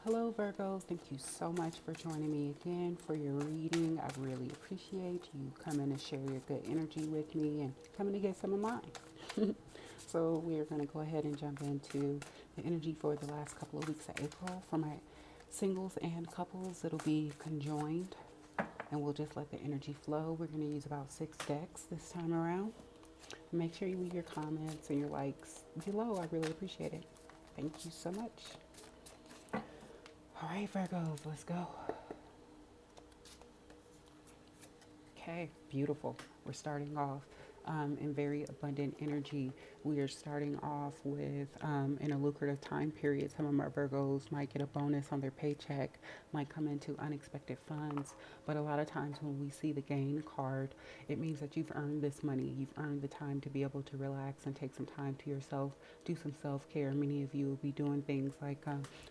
Hello, Virgos. Thank you so much for joining me again for your reading. I really appreciate you coming to share your good energy with me and coming to get some of mine. So, we're going to go ahead and jump into the energy for the last couple of weeks of April. For my singles and couples, it'll be conjoined, and we'll just let the energy flow. We're going to use about 6 decks this time around. Make sure you leave your comments and your likes below. I really appreciate it. Thank you so much. All right, Virgos, let's go. Okay, beautiful. We're starting off in very abundant energy. We are starting off with, in a lucrative time period, some of our Virgos might get a bonus on their paycheck, might come into unexpected funds. But a lot of times when we see the gain card, it means that you've earned this money. You've earned the time to be able to relax and take some time to yourself, do some self-care. Many of you will be doing things like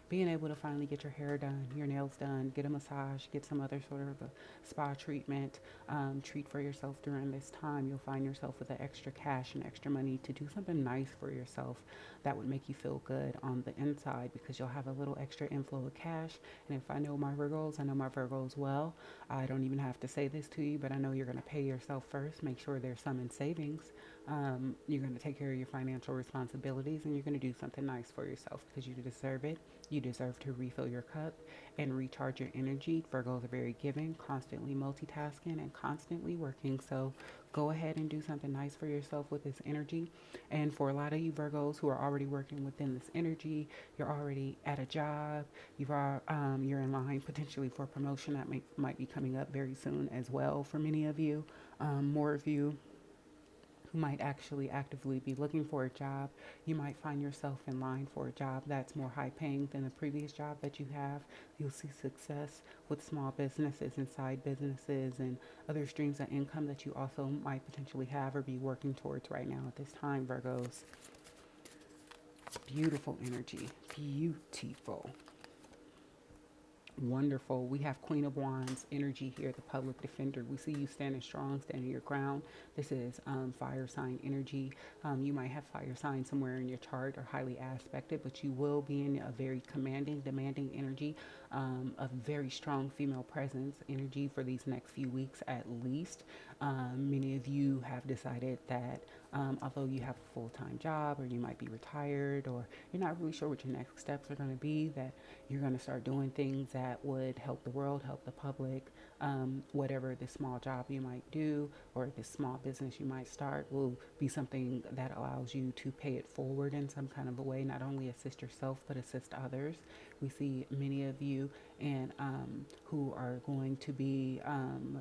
being able to finally get your hair done, your nails done, get a massage, get some other sort of a spa treatment, treat for yourself during this time. You'll find yourself with the extra cash and extra money to do something nice for yourself that would make you feel good on the inside, because you'll have a little extra inflow of cash. And if I know my Virgos, I know my Virgos well. I don't even have to say this to you, but I know you're going to pay yourself first. Make sure there's some in savings. You're going to take care of your financial responsibilities, and you're going to do something nice for yourself because you deserve it. You deserve to refill your cup and recharge your energy. Virgos are very giving, constantly multitasking, and constantly working. So go ahead and do something nice for yourself with this energy. And for a lot of you Virgos who are already working within this energy, you're already at a job, you're in line potentially for a promotion that might be coming up very soon as well for many of you. More of you who might actually actively be looking for a job, you might find yourself in line for a job that's more high paying than the previous job that you have. You'll see success with small businesses and side businesses and other streams of income that you also might potentially have or be working towards right now at this time, Virgos. Beautiful energy. Beautiful. Wonderful. We have Queen of Wands energy here, the public defender. We see you standing strong, standing your ground. This is fire sign energy. You might have fire sign somewhere in your chart or highly aspected, but you will be in a very commanding, demanding energy, a very strong female presence energy for these next few weeks at least. Many of you have decided that although you have a full-time job, or you might be retired, or you're not really sure what your next steps are going to be, that you're going to start doing things that would help the world, help the public. Whatever this small job you might do or this small business you might start will be something that allows you to pay it forward in some kind of a way, not only assist yourself but assist others. We see many of you and who are going to be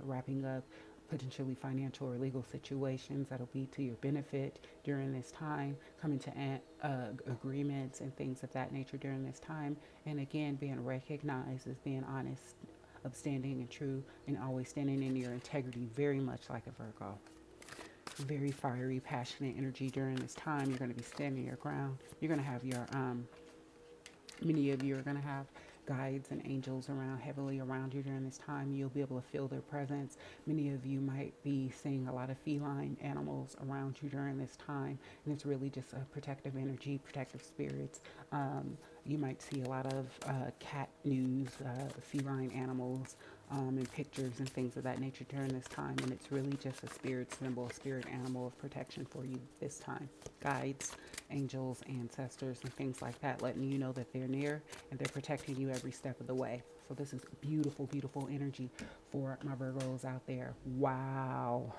wrapping up potentially financial or legal situations that'll be to your benefit during this time, coming to agreements and things of that nature during this time. And again, being recognized as being honest, upstanding and true, and always standing in your integrity, very much like a Virgo. Very fiery, passionate energy during this time. You're going to be standing your ground. You're going to have your, many of you are going to have guides and angels around, heavily around you during this time. You'll be able to feel their presence. Many of you might be seeing a lot of feline animals around you during this time, and it's really just a protective energy, protective spirits. You might see a lot of cat news, feline animals, and pictures and things of that nature during this time, and it's really just a spirit symbol, a spirit animal of protection for you this time. Guides, angels, ancestors, and things like that, letting you know that they're near and they're protecting you every step of the way. So this is beautiful, beautiful energy for my Virgos out there. Wow.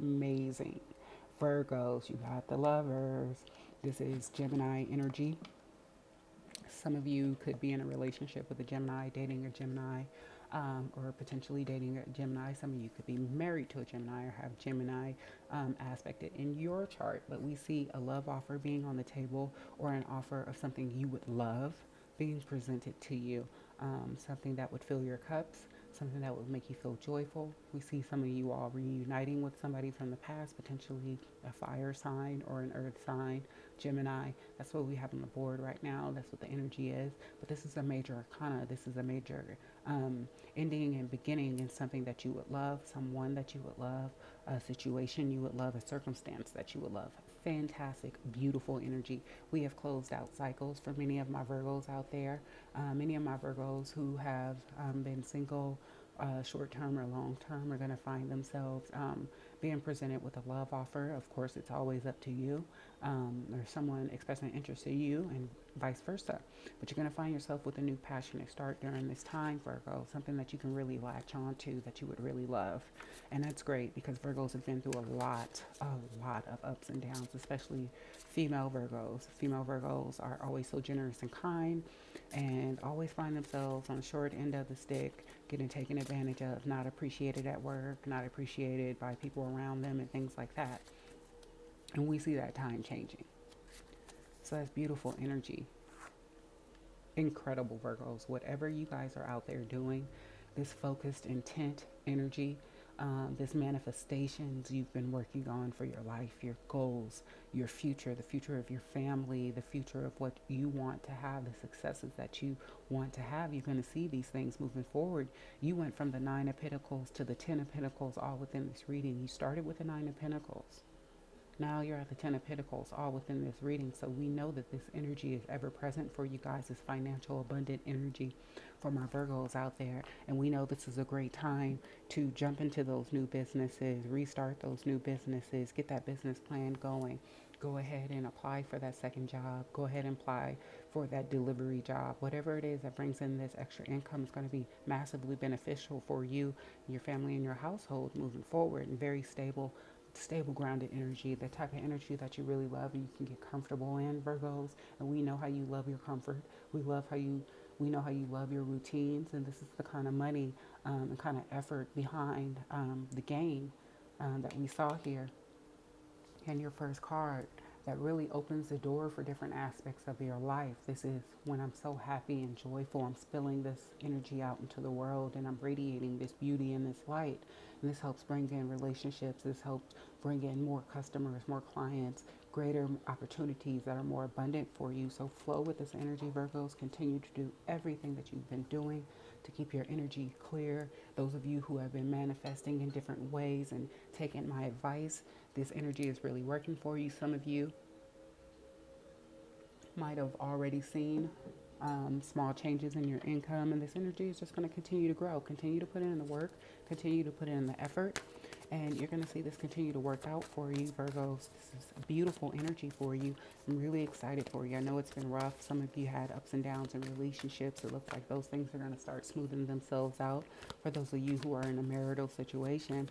Amazing. Virgos, you got the lovers. This is Gemini energy. Some of you could be in a relationship with a Gemini, dating a Gemini, or potentially dating a Gemini. Some of you could be married to a Gemini or have Gemini aspected in your chart. But we see a love offer being on the table, or an offer of something you would love being presented to you. Something that would fill your cups, something that would make you feel joyful. We see some of you all reuniting with somebody from the past, potentially a fire sign or an earth sign, Gemini. That's what we have on the board right now. That's what the energy is. But this is a major arcana. This is a major ending and beginning in something that you would love, someone that you would love, a situation you would love, a circumstance that you would love. fantastic, beautiful energy. We have closed out cycles for many of my Virgos out there. Many of my Virgos who have been single, short term or long term, are going to find themselves being presented with a love offer. Of course, it's always up to you, or someone expressing interest in you, and vice versa. But you're going to find yourself with a new passionate start during this time, Virgo, something that you can really latch on to, that you would really love. And that's great because Virgos have been through a lot of ups and downs, especially female Virgos. Female Virgos are always so generous and kind and always find themselves on the short end of the stick, getting taken advantage of, not appreciated at work, not appreciated by people around them, and things like that. And we see that time changing. So that's beautiful energy. Incredible Virgos. Whatever you guys are out there doing, this focused intent energy, this manifestations you've been working on for your life, your goals, your future, the future of your family, the future of what you want to have, the successes that you want to have, you're going to see these things moving forward. You went from the Nine of Pentacles to the Ten of Pentacles all within this reading. You started with the Nine of Pentacles. Now you're at the Ten of Pentacles, all within this reading. So we know that this energy is ever present for you guys, this financial abundant energy for my Virgos out there. And we know this is a great time to jump into those new businesses, restart those new businesses, get that business plan going. Go ahead and apply for that second job. Go ahead and apply for that delivery job. Whatever it is that brings in this extra income is going to be massively beneficial for you, your family, and your household moving forward, and very stable, grounded energy, the type of energy that you really love and you can get comfortable in, Virgos. And we know how you love your comfort. We know how you love your routines, and this is the kind of money and kind of effort behind the gain that we saw here in your first card, that really opens the door for different aspects of your life. This is when I'm so happy and joyful. I'm spilling this energy out into the world and I'm radiating this beauty and this light. And this helps bring in relationships. This helps bring in more customers, more clients, greater opportunities that are more abundant for you. So flow with this energy, Virgos. Continue to do everything that you've been doing to keep your energy clear. Those of you who have been manifesting in different ways and taking my advice, this energy is really working for you. Some of you might have already seen small changes in your income, and this energy is just going to continue to grow. Continue to put in the work, continue to put in the effort, and you're going to see this continue to work out for you, Virgos. This is beautiful energy for you. I'm really excited for you. I know it's been rough. Some of you had ups and downs in relationships. It looks like those things are going to start smoothing themselves out. For those of you who are in a marital situation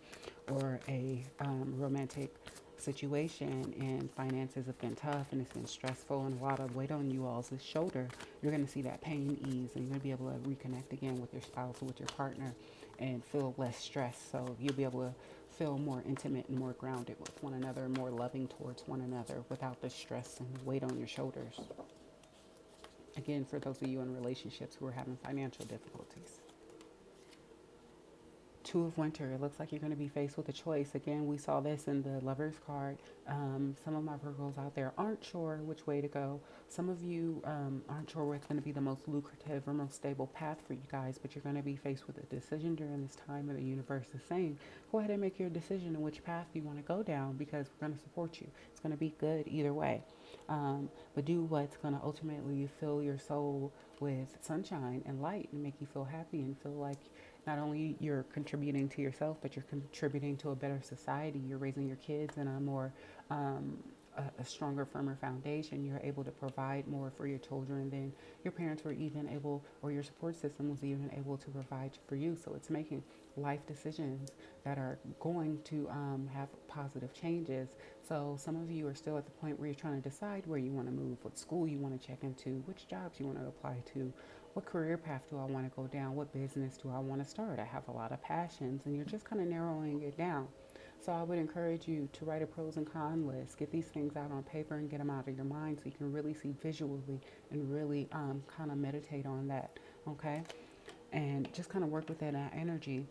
or a romantic situation and finances have been tough and it's been stressful and a lot of weight on you all's shoulder, you're going to see that pain ease and you're going to be able to reconnect again with your spouse or with your partner and feel less stressed. So you'll be able to feel more intimate and more grounded with one another, more loving towards one another without the stress and the weight on your shoulders. Again, for those of you in relationships who are having financial difficulties. Two of Winter, it looks like you're going to be faced with a choice. Again, we saw this in the Lover's card. Some of my Virgos out there aren't sure which way to go. Some of you aren't sure what's going to be the most lucrative or most stable path for you guys, but you're going to be faced with a decision during this time, and the universe is saying, go ahead and make your decision on which path you want to go down, because we're going to support you. It's going to be good either way. But do what's going to ultimately fill your soul with sunshine and light and make you feel happy and feel like not only you're contributing to yourself, but you're contributing to a better society. You're raising your kids in a more, a stronger, firmer foundation. You're able to provide more for your children than your parents were even able, or your support system was even able to provide for you. So it's making life decisions that are going to have positive changes. So some of you are still at the point where you're trying to decide where you want to move, what school you want to check into, which jobs you want to apply to, what career path do I want to go down, what business do I want to start. I have a lot of passions, and you're just kind of narrowing it down. So I would encourage you to write a pros and cons list, get these things out on paper and get them out of your mind so you can really see visually and really kind of meditate on that, okay? And just kind of work with that energy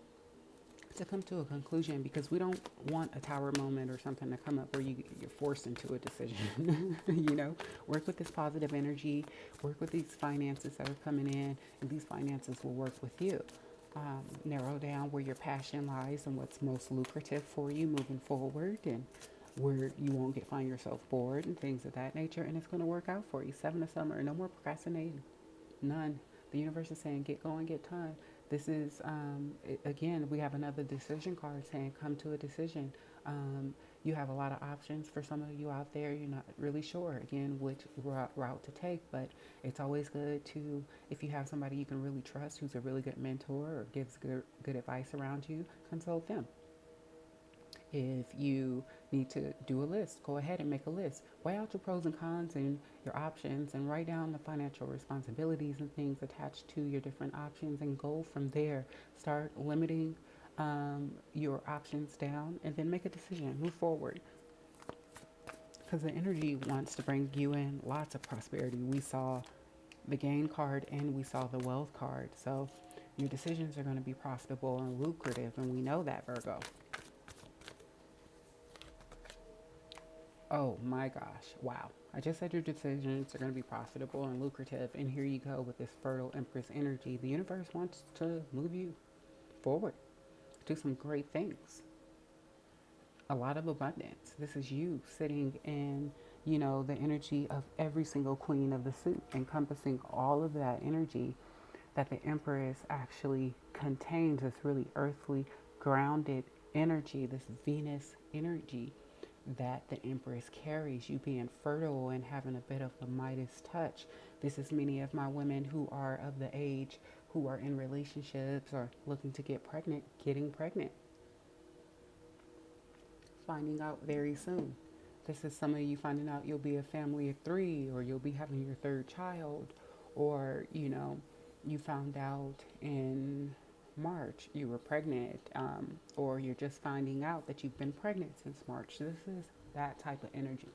to come to a conclusion, because we don't want a tower moment or something to come up where you're forced into a decision. Work with this positive energy, work with these finances that are coming in, and these finances will work with you. Narrow down where your passion lies and what's most lucrative for you moving forward, and where you won't find yourself bored and things of that nature, and it's going to work out for you. Seven of Summer, no more procrastinating. None. The universe is saying, get going, get time. This is, again, we have another decision card saying, come to a decision. You have a lot of options for some of you out there. You're not really sure, again, which route to take, but it's always good to, if you have somebody you can really trust who's a really good mentor or gives good advice around you, consult them. If you need to do a list, go ahead and make a list. Weigh out your pros and cons and your options and write down the financial responsibilities and things attached to your different options and go from there. Start limiting your options down and then make a decision. Move forward. Because the energy wants to bring you in lots of prosperity. We saw the gain card and we saw the wealth card. So your decisions are going to be profitable and lucrative, and we know that, Virgo. Oh my gosh. Wow. I just said your decisions are going to be profitable and lucrative. And here you go with this fertile Empress energy. The universe wants to move you forward, do some great things. A lot of abundance. This is you sitting in, the energy of every single queen of the suit, encompassing all of that energy that the Empress actually contains, this really earthly, grounded energy, this Venus energy that the Empress carries, you being fertile and having a bit of the Midas touch. This is many of my women who are of the age, who are in relationships or looking to get pregnant, getting pregnant, finding out very soon. This is some of you finding out you'll be a family of three, or you'll be having your third child, or, you found out in March you were pregnant, or you're just finding out that you've been pregnant since March. This is that type of energy.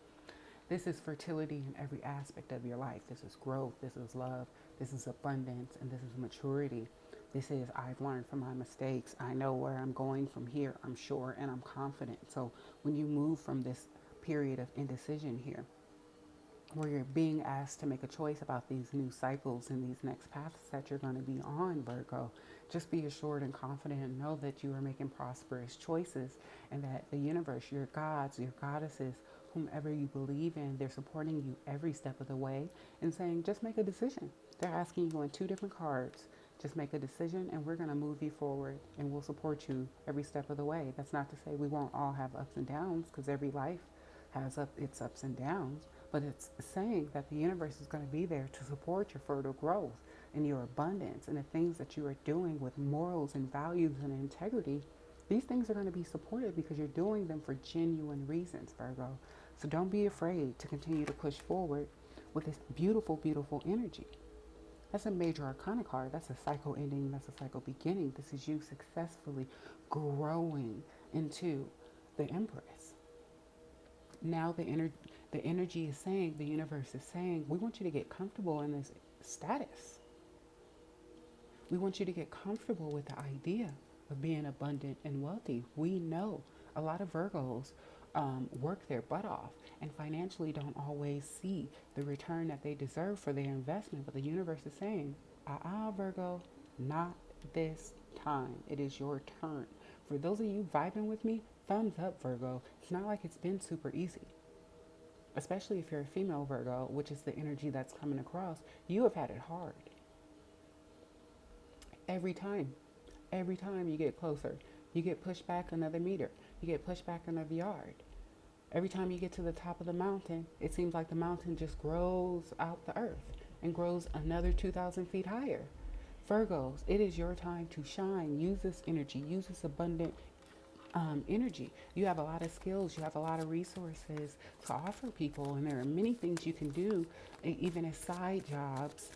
This is fertility in every aspect of your life. This is growth. This is love. This is abundance. And this is maturity. This is, I've learned from my mistakes. I know where I'm going from here. I'm sure and I'm confident. So when you move from this period of indecision here, where you're being asked to make a choice about these new cycles and these next paths that you're going to be on, Virgo, just be assured and confident and know that you are making prosperous choices, and that the universe, your gods, your goddesses, whomever you believe in, they're supporting you every step of the way and saying, just make a decision. They're asking you on two different cards, just make a decision and we're going to move you forward and we'll support you every step of the way. That's not to say we won't all have ups and downs, because every life has its ups and downs, but it's saying that the universe is going to be there to support your further growth and your abundance and the things that you are doing with morals and values and integrity. These things are going to be supported because you're doing them for genuine reasons, Virgo. So don't be afraid to continue to push forward with this beautiful, beautiful energy. That's a major arcana card. That's a cycle ending. That's a cycle beginning. This is you successfully growing into the Empress. Now the energy is saying, the universe is saying, we want you to get comfortable in this status. We want you to get comfortable with the idea of being abundant and wealthy. We know a lot of Virgos work their butt off and financially don't always see the return that they deserve for their investment. But the universe is saying, Virgo, not this time. It is your turn. For those of you vibing with me, thumbs up, Virgo. It's not like it's been super easy. Especially if you're a female Virgo, which is the energy that's coming across. You have had it hard. Every time you get closer, you get pushed back another meter. You get pushed back another yard. Every time you get to the top of the mountain, it seems like the mountain just grows out the earth and grows another 2,000 feet higher. Virgos, it is your time to shine. Use this energy. Use this abundant energy. You have a lot of skills. You have a lot of resources to offer people. And there are many things you can do, even as side jobs,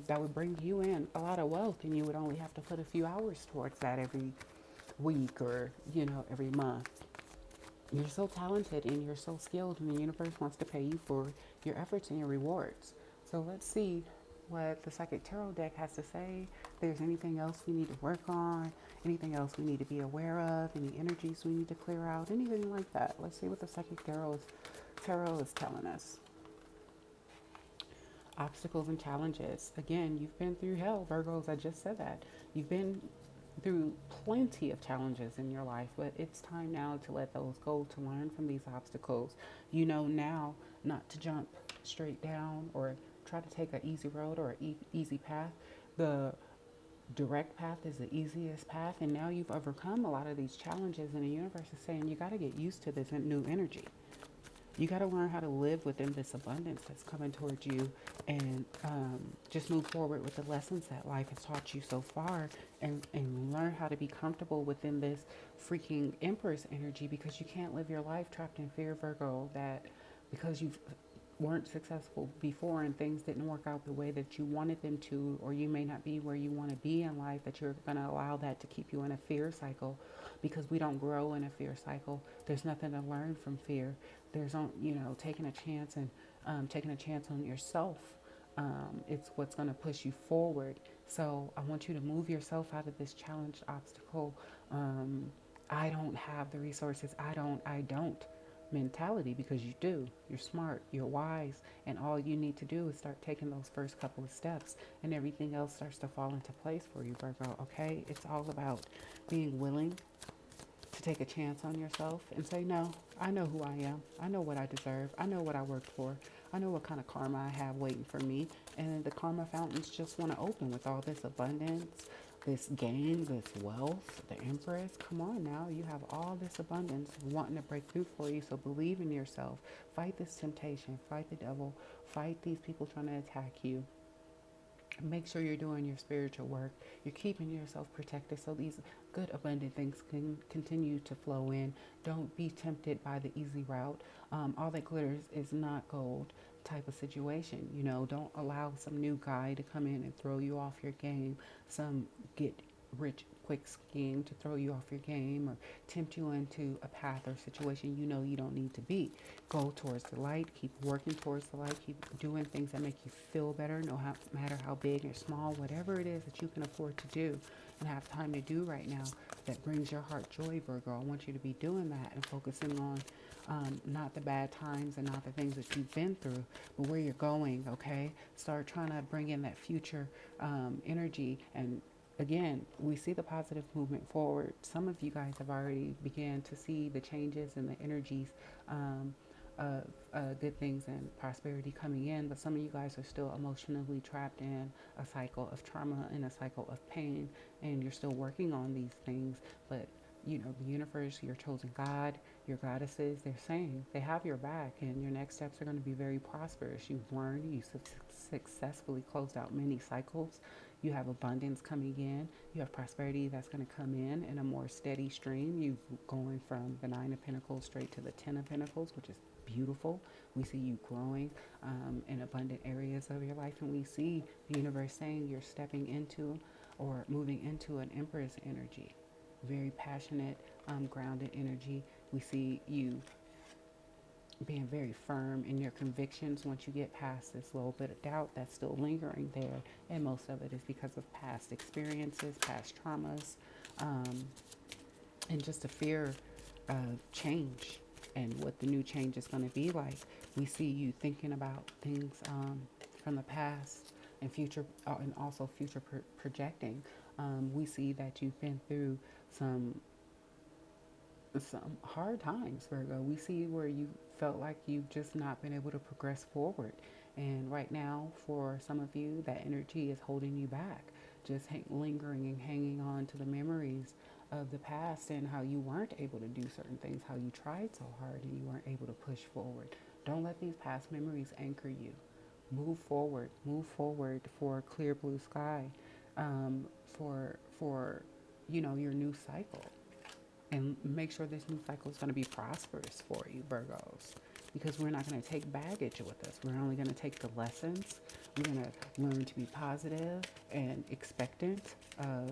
that would bring you in a lot of wealth. And you would only have to put a few hours towards that every week or, every month. You're so talented and you're so skilled, and the universe wants to pay you for your efforts and your rewards. So let's see what the Psychic Tarot deck has to say. If there's anything else we need to work on, anything else we need to be aware of, any energies we need to clear out, anything like that. Let's see what the Psychic Tarot is telling us. Obstacles and challenges. Again, you've been through hell, Virgos. I just said that. You've been through plenty of challenges in your life, but it's time now to let those go, to learn from these obstacles. You know now not to jump straight down or try to take an easy road or an easy path. The direct path is the easiest path, and now you've overcome a lot of these challenges, and the universe is saying you got to get used to this new energy. You got to learn how to live within this abundance that's coming towards you, and just move forward with the lessons that life has taught you so far, and learn how to be comfortable within this freaking Empress energy, because you can't live your life trapped in fear, Virgo, that because you weren't successful before and things didn't work out the way that you wanted them to, or you may not be where you want to be in life, that you're going to allow that to keep you in a fear cycle, because we don't grow in a fear cycle. There's nothing to learn from fear. There's taking a chance, and taking a chance on yourself. It's what's going to push you forward. So I want you to move yourself out of this challenge obstacle. I don't have the resources. I don't mentality, because you do. You're smart, you're wise, and all you need to do is start taking those first couple of steps, and everything else starts to fall into place for you, Virgo. Okay? It's all about being willing to take a chance on yourself and say, no, I know who I am. I know what I deserve. I know what I worked for. I know what kind of karma I have waiting for me. And the karma fountains just want to open with all this abundance, this gain, this wealth, the Empress. Come on now. You have all this abundance wanting to break through for you. So believe in yourself. Fight this temptation. Fight the devil. Fight these people trying to attack you. Make sure you're doing your spiritual work. You're keeping yourself protected so these good, abundant things can continue to flow in. Don't be tempted by the easy route. All that glitters is not gold type of situation. Don't allow some new guy to come in and throw you off your game, some get rich quick scheme to throw you off your game or tempt you into a path or situation you don't need to be. Go towards the light, keep working towards the light, keep doing things that make you feel better, no matter how big or small, whatever it is that you can afford to do and have time to do right now that brings your heart joy, Virgo. I want you to be doing that and focusing on not the bad times and not the things that you've been through, but where you're going, okay? Start trying to bring in that future energy. And again, we see the positive movement forward. Some of you guys have already began to see the changes and the energies um, of good things and prosperity coming in, but some of you guys are still emotionally trapped in a cycle of trauma and a cycle of pain, and you're still working on these things. But the universe, your chosen God, your goddesses, they're saying they have your back, and your next steps are going to be very prosperous. You've learned, you successfully closed out many cycles. You have abundance coming in. You have prosperity that's going to come in a more steady stream. You going from the Nine of Pentacles straight to the Ten of Pentacles, which is beautiful. We see you growing in abundant areas of your life, and we see the universe saying you're stepping into or moving into an Empress energy. Very passionate, grounded energy. We see you being very firm in your convictions once you get past this little bit of doubt that's still lingering there. And most of it is because of past experiences, past traumas, and just a fear of change and what the new change is going to be like. We see you thinking about things from the past and future, and also future projecting. We see that you've been through some hard times, Virgo. We see where you felt like you've just not been able to progress forward. And right now, for some of you, that energy is holding you back, just lingering and hanging on to the memories of the past and how you weren't able to do certain things, how you tried so hard and you weren't able to push forward. Don't let these past memories anchor you. Move forward for a clear blue sky, for your new cycle. And make sure this new cycle is going to be prosperous for you, Virgos, because we're not going to take baggage with us. We're only going to take the lessons. We're going to learn to be positive and expectant of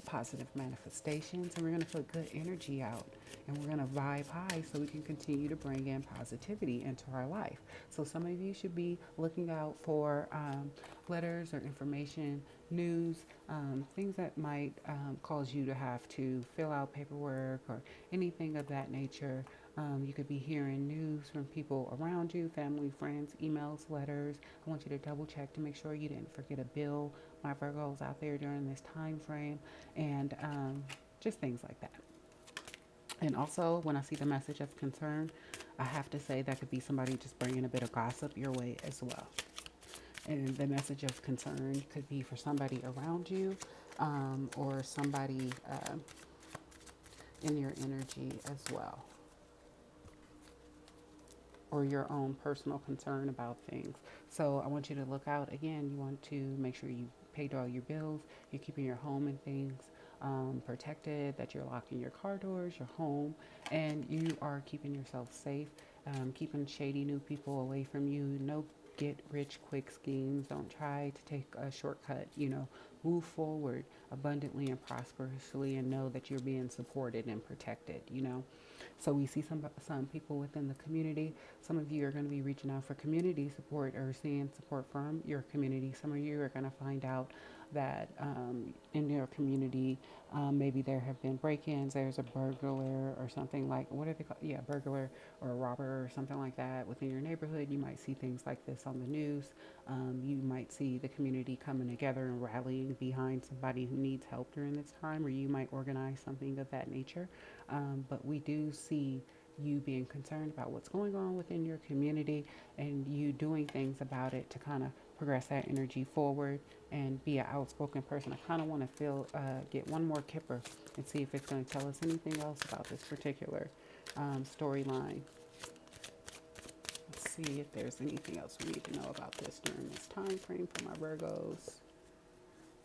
positive manifestations, and we're going to put good energy out, and we're going to vibe high so we can continue to bring in positivity into our life. So some of you should be looking out for letters or information, news, things that might cause you to have to fill out paperwork or anything of that nature. You could be hearing news from people around you, family, friends, emails, letters. I want you to double check to make sure you didn't forget a bill. My Virgos out there during this time frame, and just things like that. And also, when I see the message of concern, I have to say that could be somebody just bringing a bit of gossip your way as well. And the message of concern could be for somebody around you, or somebody in your energy as well, or your own personal concern about things. So I want you to look out again. You want to make sure you paid all your bills, you're keeping your home and things protected, that you're locking your car doors, your home, and you are keeping yourself safe, keeping shady new people away from you. No get rich quick schemes. Don't try to take a shortcut. Move forward abundantly and prosperously, and know that you're being supported and protected. So we see some people within the community. Some of you are going to be reaching out for community support or seeing support from your community. Some of you are going to find out that in your community, maybe there have been break-ins. There's a burglar or something like, what are they called? Yeah, burglar or a robber or something like that within your neighborhood. You might see things like this on the news. You might see the community coming together and rallying behind somebody who needs help during this time, or you might organize something of that nature. But we do see you being concerned about what's going on within your community, and you doing things about it to kind of progress that energy forward and be an outspoken person. I kind of want to get one more kipper and see if it's going to tell us anything else about this particular storyline. Let's see if there's anything else we need to know about this during this time frame for my Virgos.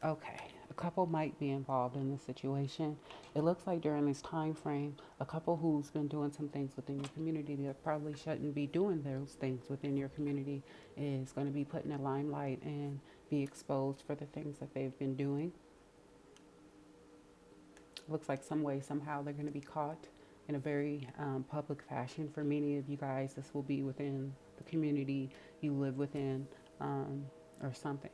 Okay, a couple might be involved in this situation. It looks like during this time frame, a couple who's been doing some things within your community that probably shouldn't be doing those things within your community is going to be put in the limelight and be exposed for the things that they've been doing. Looks like some way, somehow, they're going to be caught in a very public fashion. For many of you guys, this will be within the community you live within, or something.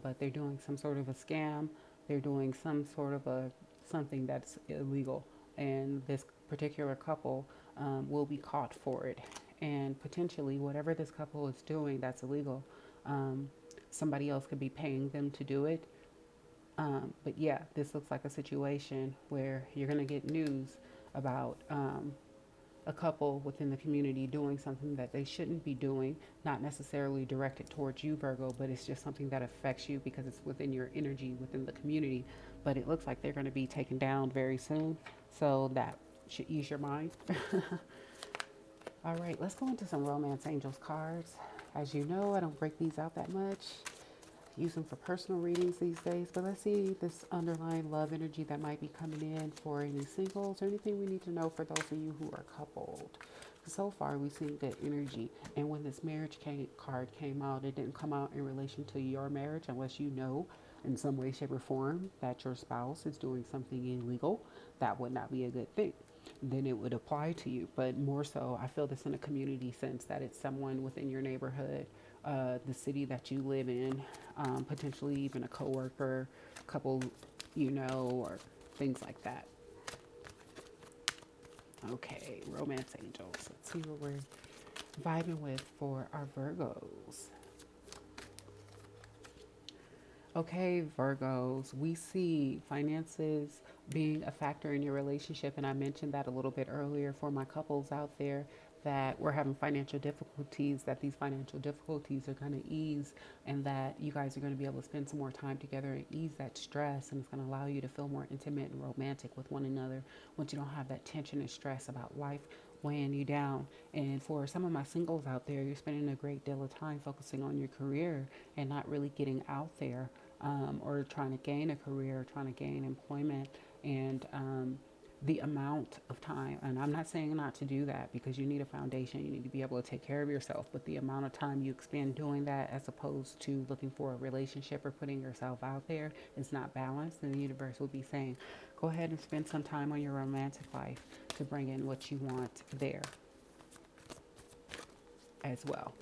But they're doing some sort of a scam. They're doing some sort of something that's illegal, and this particular couple will be caught for it. And potentially, whatever this couple is doing that's illegal, somebody else could be paying them to do it. But yeah, this looks like a situation where you're going to get news about a couple within the community doing something that they shouldn't be doing, not necessarily directed towards you, Virgo, but it's just something that affects you because it's within your energy within the community. But it looks like they're going to be taken down very soon. So that should ease your mind. All right, let's go into some Romance Angels cards. As you know, I don't break these out that much. Use them for personal readings these days, but let's see this underlying love energy that might be coming in for any singles or anything we need to know for those of you who are coupled. So far, we've seen good energy, and when this marriage card came out, it didn't come out in relation to your marriage unless you know in some way, shape, or form that your spouse is doing something illegal. That would not be a good thing. Then it would apply to you. But more so, I feel this in a community sense that it's someone within your neighborhood, the city that you live in, potentially even a coworker, couple, or things like that. Okay, Romance Angels. Let's see what we're vibing with for our Virgos. Okay, Virgos, we see finances being a factor in your relationship, and I mentioned that a little bit earlier for my couples out there that we're having financial difficulties, that these financial difficulties are going to ease, and that you guys are going to be able to spend some more time together and ease that stress, and it's going to allow you to feel more intimate and romantic with one another once you don't have that tension and stress about life weighing you down. And for some of my singles out there, you're spending a great deal of time focusing on your career and not really getting out there, or trying to gain a career, trying to gain employment, and the amount of time, and I'm not saying not to do that because you need a foundation, you need to be able to take care of yourself, but the amount of time you expend doing that as opposed to looking for a relationship or putting yourself out there is not balanced, and the universe will be saying, go ahead and spend some time on your romantic life to bring in what you want there as well.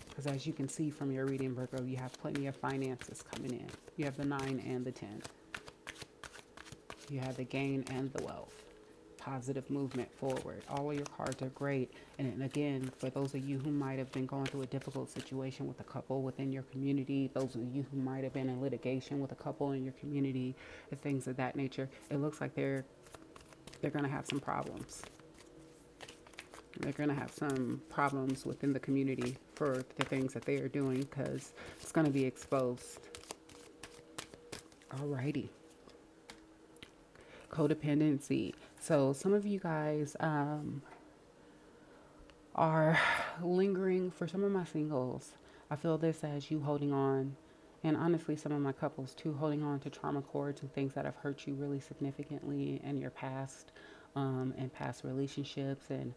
Because as you can see from your reading, Virgo, you have plenty of finances coming in. You have the 9 and the 10. You have the gain and the wealth. positive movement forward. All of your cards are great. And again, for those of you who might have been going through a difficult situation with a couple within your community, those of you who might have been in litigation with a couple in your community, and things of that nature, it looks like they're going to have some problems. They're going to have some problems within the community for the things that they are doing because it's going to be exposed. Alrighty. Codependency. So some of you guys are lingering. For some of my singles, I feel this as you holding on, and honestly some of my couples too, holding on to trauma cords and things that have hurt you really significantly in your past, and past relationships, and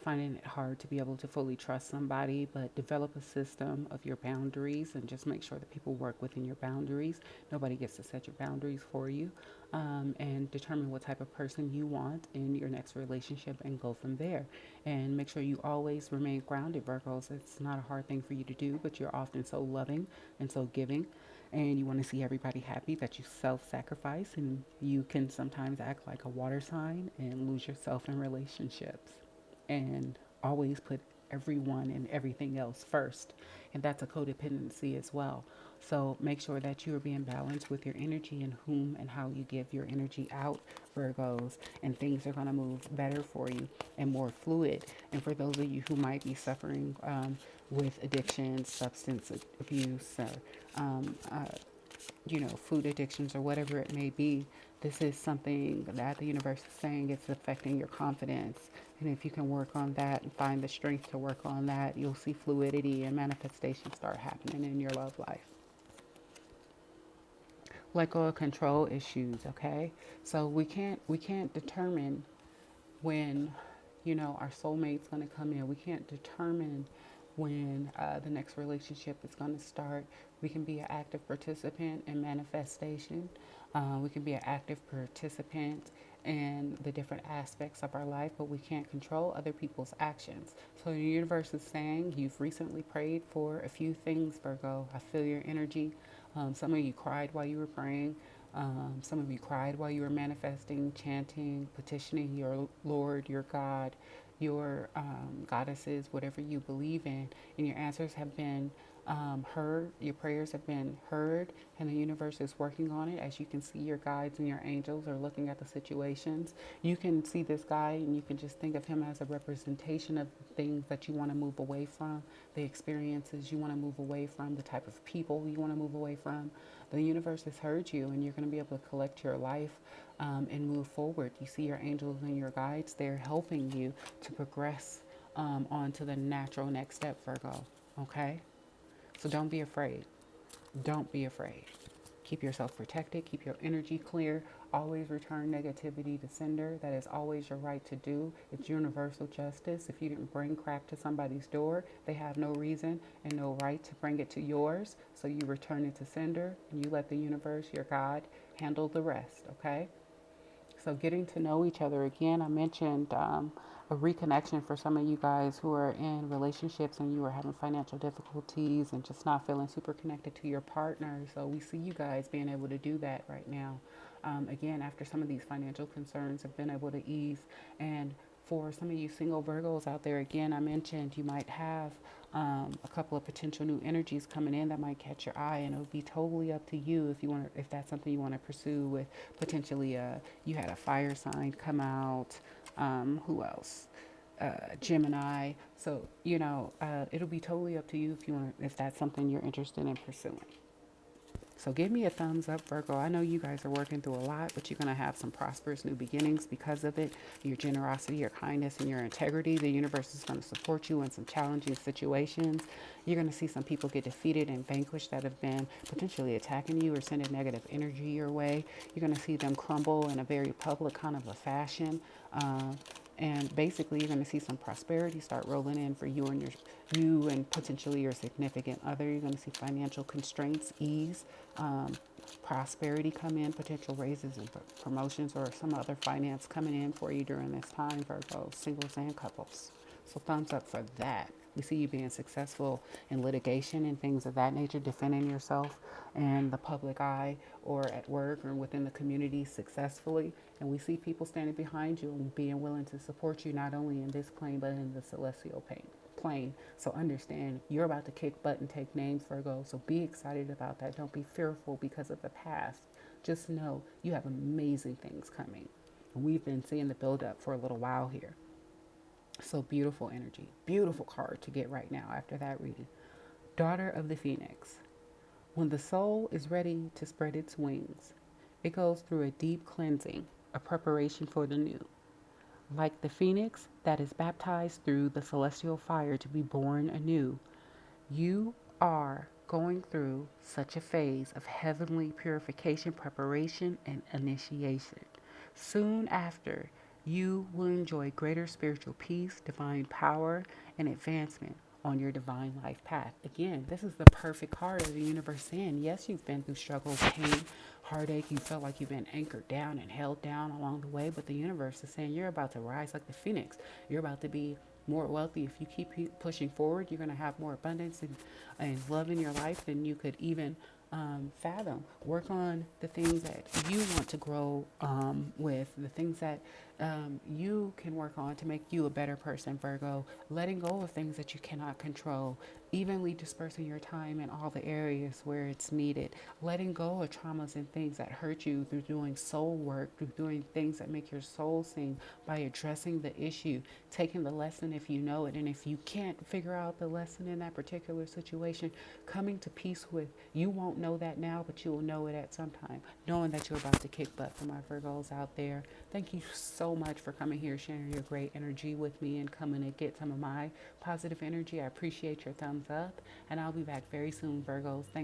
finding it hard to be able to fully trust somebody. But develop a system of your boundaries and just make sure that people work within your boundaries. Nobody gets to set your boundaries for you. And determine what type of person you want in your next relationship and go from there. And make sure you always remain grounded, Virgos. It's not a hard thing for you to do, but you're often so loving and so giving, and you want to see everybody happy that you self-sacrifice, and you can sometimes act like a water sign and lose yourself in relationships and always put everyone and everything else first, and that's a codependency as well. So make sure that you are being balanced with your energy and whom and how you give your energy out, Virgos, and things are going to move better for you and more fluid. And for those of you who might be suffering with addiction, substance abuse, or food addictions or whatever it may be, this is something that the universe is saying it's affecting your confidence. And if you can work on that and find the strength to work on that, you'll see fluidity and manifestation start happening in your love life. Let go of control issues, okay? So we can't determine when, our soulmate's going to come in. We can't determine when the next relationship is going to start. We can be an active participant in manifestation. We can be an active participant in the different aspects of our life, but we can't control other people's actions. So the universe is saying you've recently prayed for a few things, Virgo. I feel your energy. Some of you cried while you were praying. Some of you cried while you were manifesting, chanting, petitioning your Lord, your God, your goddesses, whatever you believe in, and your answers have been heard. Your prayers have been heard, and the universe is working on it. As you can see, your guides and your angels are looking at the situations. You can see this guy, and you can just think of him as a representation of things that you want to move away from, the experiences you want to move away from, the type of people you want to move away from. The universe has heard you, and you're going to be able to collect your life and move forward. You see your angels and your guides, they're helping you to progress on to the natural next step, Virgo. Okay? So don't be afraid. Don't be afraid. Keep yourself protected. Keep your energy clear. Always return negativity to sender. That is always your right to do. It's universal justice. If you didn't bring crap to somebody's door, they have no reason and no right to bring it to yours. So you return it to sender and you let the universe, your God, handle the rest. Okay? So getting to know each other again, I mentioned a reconnection for some of you guys who are in relationships and you are having financial difficulties and just not feeling super connected to your partner. So we see you guys being able to do that right now. Again, after some of these financial concerns have been able to ease. And for some of you single Virgos out there, again, I mentioned you might have a couple of potential new energies coming in that might catch your eye, and it'll be totally up to you if that's something you want to pursue. With potentially you had a fire sign come out. Who else? Gemini. So it'll be totally up to you if that's something you're interested in pursuing. So give me a thumbs up, Virgo. I know you guys are working through a lot, but you're going to have some prosperous new beginnings because of it. Your generosity, your kindness, and your integrity. The universe is going to support you in some challenging situations. You're going to see some people get defeated and vanquished that have been potentially attacking you or sending negative energy your way. You're going to see them crumble in a very public kind of a fashion. And basically, you're going to see some prosperity start rolling in for you and potentially your significant other. You're going to see financial constraints ease, prosperity come in, potential raises and promotions or some other finance coming in for you during this time, Virgo, singles and couples. So thumbs up for that. We see you being successful in litigation and things of that nature, defending yourself in the public eye or at work or within the community successfully. And we see people standing behind you and being willing to support you not only in this plane but in the celestial plane. So understand you're about to kick butt and take names, Virgo. So be excited about that. Don't be fearful because of the past. Just know you have amazing things coming. And we've been seeing the build up for a little while here. So beautiful energy. Beautiful card to get right now after that reading. Daughter of the Phoenix. When the soul is ready to spread its wings, it goes through a deep cleansing, a preparation for the new. Like the phoenix that is baptized through the celestial fire to be born anew, you are going through such a phase of heavenly purification, preparation, and initiation. Soon after, you will enjoy greater spiritual peace, divine power, and advancement on your divine life path. Again, this is the perfect card of the universe saying, yes, you've been through struggle, pain, heartache. You felt like you've been anchored down and held down along the way, but the universe is saying you're about to rise like the phoenix. You're about to be more wealthy. If you keep pushing forward, you're going to have more abundance and love in your life than you could even fathom. Work on the things that you want to grow with, the things that you can work on to make you a better person, Virgo. Letting go of things that you cannot control, evenly dispersing your time in all the areas where it's needed. Letting go of traumas and things that hurt you through doing soul work, through doing things that make your soul sing by addressing the issue, taking the lesson if you know it. And if you can't figure out the lesson in that particular situation, coming to peace with, you won't know that now, but you will know it at some time, knowing that you're about to kick butt. For my Virgos out there, thank you so much for coming here, sharing your great energy with me and coming to get some of my positive energy. I appreciate your thumbs up, and I'll be back very soon, Virgos. Thank